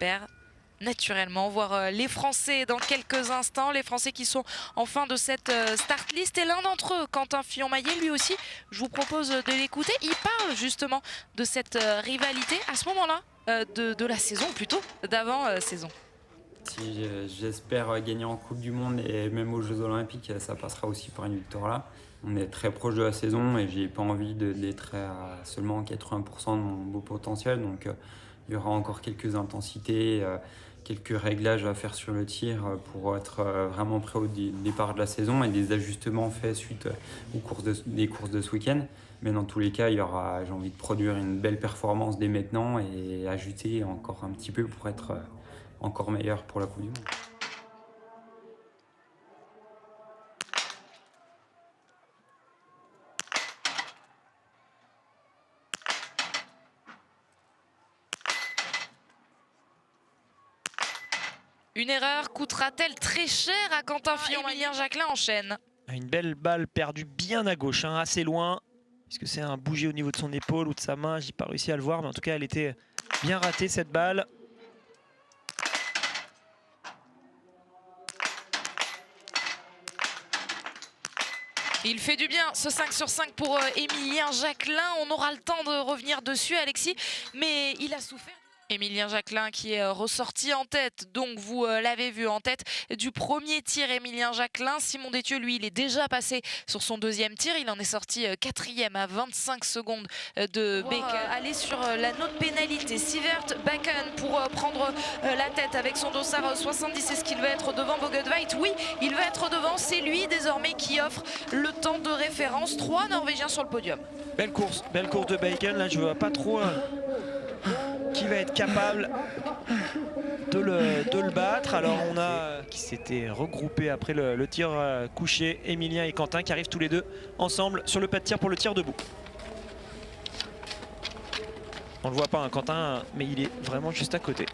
espère naturellement voir les Français dans quelques instants, les Français qui sont en fin de cette start list. Et l'un d'entre eux, Quentin Fillon-Maillet, lui aussi, je vous propose de l'écouter. Il parle justement de cette rivalité à ce moment-là de la saison, plutôt d'avant-saison. Si j'espère gagner en Coupe du Monde et même aux Jeux Olympiques, ça passera aussi par une victoire là. On est très proche de la saison et j'ai pas envie d'être à seulement 80% de mon beau potentiel. Donc il y aura encore quelques intensités, quelques réglages à faire sur le tir pour être vraiment prêt au départ de la saison et des ajustements faits suite des courses de ce week-end. Mais dans tous les cas, j'ai envie de produire une belle performance dès maintenant et ajuster encore un petit peu pour être encore meilleur pour la Coupe du Monde. Une erreur coûtera-t-elle très cher à Quentin Fillon? Émilien Jacquelin enchaîne. Une belle balle perdue bien à gauche, hein, assez loin. Puisque c'est un bouger au niveau de son épaule ou de sa main, j'ai pas réussi à le voir, mais en tout cas elle était bien ratée cette balle. Il fait du bien ce 5 sur 5 pour Émilien Jacquelin. On aura le temps de revenir dessus, Alexis, mais il a souffert. Émilien Jacquelin qui est ressorti en tête, donc vous l'avez vu en tête du premier tir. Émilien Jacquelin, Simon Détieux, lui, il est déjà passé sur son deuxième tir. Il en est sorti quatrième à 25 secondes de Bacon. Aller sur la note pénalité. Sivert Bacon pour prendre la tête avec son dossard 70. Est-ce qu'il va être devant Bogotveit? Oui, il va être devant. C'est lui désormais qui offre le temps de référence. 3 Norvégiens sur le podium. Belle course de Bacon. Là, je ne vois pas trop qui va être capable de le battre. Alors on a qui s'était regroupé après le tir couché, Émilien et Quentin qui arrivent tous les deux ensemble sur le pas de tir pour le tir debout. On ne le voit pas, hein, Quentin, mais il est vraiment juste à côté.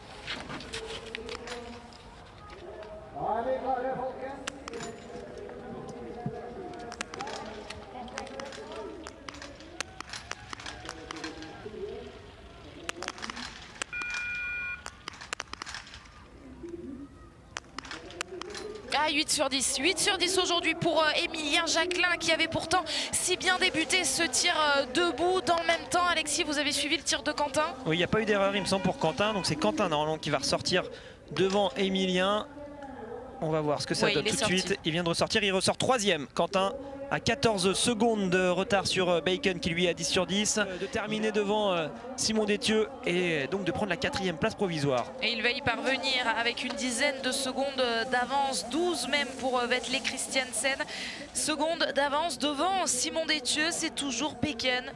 Ah, 8 sur 10. 8 sur 10 aujourd'hui pour Émilien Jacquelin qui avait pourtant si bien débuté ce tir debout. Dans le même temps, Alexis, vous avez suivi le tir de Quentin? Oui, il n'y a pas eu d'erreur, il me semble, pour Quentin. Donc c'est Quentin normalement qui va ressortir devant Émilien. On va voir ce que ça donne tout de suite. Il vient de ressortir, il ressort troisième. Quentin à 14 secondes de retard sur Bacon qui lui a 10 sur 10. De terminer devant Simon Détieux et donc de prendre la 4e place provisoire. Et il va y parvenir avec une dizaine de secondes d'avance, 12 même pour Vetle Christiansen. Seconde d'avance devant Simon Détieux, c'est toujours Bacon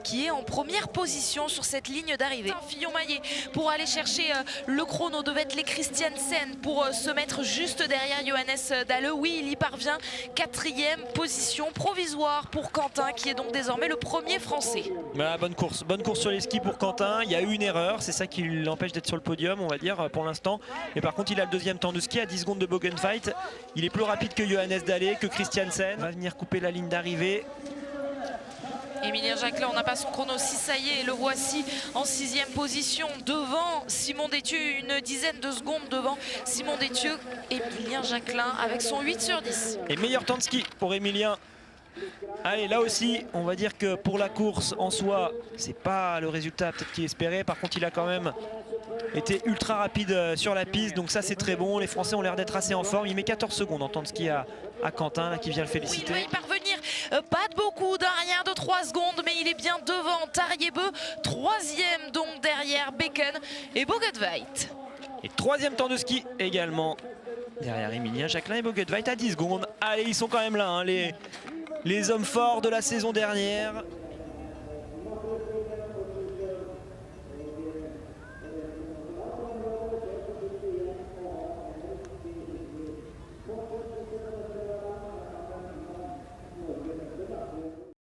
qui est en première position sur cette ligne d'arrivée. Fillon-Maillet pour aller chercher le chrono de Vetle Christiansen pour se mettre juste derrière Johannes Dalle. Oui, il y parvient. 4e position provisoire pour Quentin qui est donc désormais le premier français. Voilà, bonne course sur les skis pour Quentin. Il y a eu une erreur, c'est ça qui l'empêche d'être sur le podium, on va dire, pour l'instant. Mais par contre, il a le deuxième temps de ski à 10 secondes de Bogenfight. Il est plus rapide que Johannes Dalle, que Christiansen. Il va venir couper la ligne d'arrivée. Émilien Jacquelin, on n'a pas son chrono, si ça y est, le voici en 6e position devant Simon Détieux, une dizaine de secondes devant Simon Détieux. Émilien Jacquelin avec son 8 sur 10. Et meilleur temps de ski pour Émilien. Allez, là aussi, on va dire que pour la course en soi, c'est pas le résultat peut-être qu'il espérait. Par contre, il a quand même été ultra rapide sur la piste, donc ça c'est très bon. Les Français ont l'air d'être assez en forme. Il met 14 secondes en temps de ski à Quentin, là, qui vient le féliciter. Oui, il va y parvenir, pas de beaucoup, d'un rien de 3 secondes, mais il est bien devant Tariebeu, 3e donc derrière Bacon et Bogotveit. Et 3e temps de ski également derrière Émilien Jacquelin et Bogotveit à 10 secondes. Allez, ils sont quand même là, hein, les hommes forts de la saison dernière.